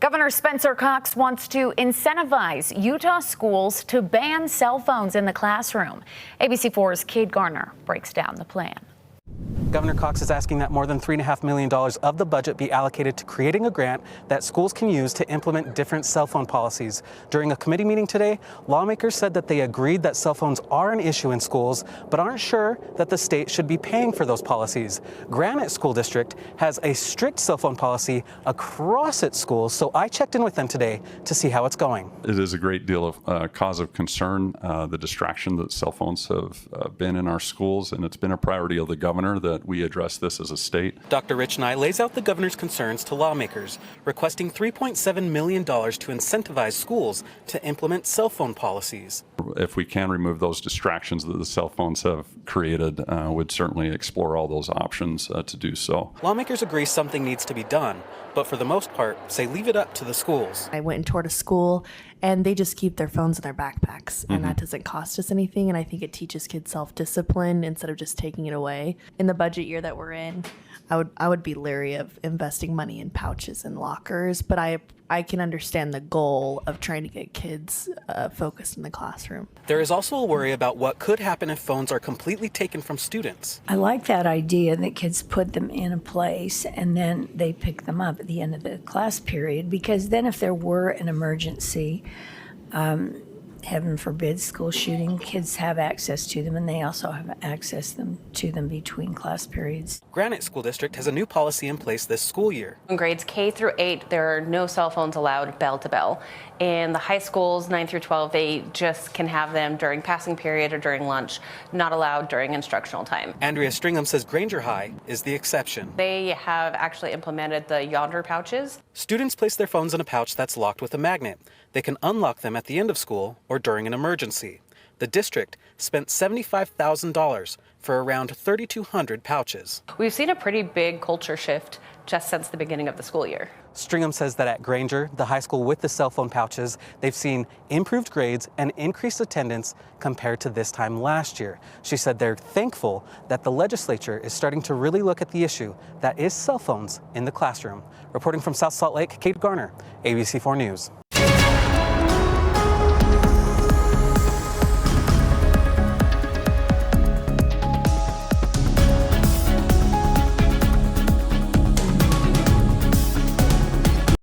Governor Spencer Cox wants to incentivize Utah schools to ban cell phones in the classroom. ABC4's Cade Garner breaks down the plan. Governor Cox is asking that more than $3.5 million of the budget be allocated to creating a grant that schools can use to implement different cell phone policies. During a committee meeting today, lawmakers said that they agreed that cell phones are an issue in schools, but aren't sure that the state should be paying for those policies. Granite School District has a strict cell phone policy across its schools, so I checked in with them today to see how it's going. It is a great deal of cause of concern, the distraction that cell phones have been in our schools, and it's been a priority of the governor that we address this as a state. Dr. Rich Nye lays out the governor's concerns to lawmakers, requesting $3.7 million to incentivize schools to implement cell phone policies. If we can remove those distractions that the cell phones have created, we'd certainly explore all those options to do so. Lawmakers agree something needs to be done, but for the most part, say leave it up to the schools. I went and toured a school, and they just keep their phones in their backpacks, and that doesn't cost us anything, and I think it teaches kids self-discipline instead of just taking it away. In the budget year that we're in, I would be leery of investing money in pouches and lockers, but I can understand the goal of trying to get kids focused in the classroom. There is also a worry about what could happen if phones are completely taken from students. I like that idea that kids put them in a place and then they pick them up at the end of the class period, because then if there were an emergency, heaven forbid, school shooting, kids have access to them, and they also have access to them between class periods. Granite School District has a new policy in place this school year. In grades K through 8, there are no cell phones allowed bell to bell. In the high schools, 9 through 12, they just can have them during passing period or during lunch, not allowed during instructional time. Andrea Stringham says Granger High is the exception. They have actually implemented the Yonder pouches. Students place their phones in a pouch that's locked with a magnet. They can unlock them at the end of school or during an emergency. The district spent $75,000 for around 3,200 pouches. We've seen a pretty big culture shift just since the beginning of the school year. Stringham says that at Granger, the high school with the cell phone pouches, they've seen improved grades and increased attendance compared to this time last year. She said they're thankful that the legislature is starting to really look at the issue that is cell phones in the classroom. Reporting from South Salt Lake, Cade Garner, ABC4 News.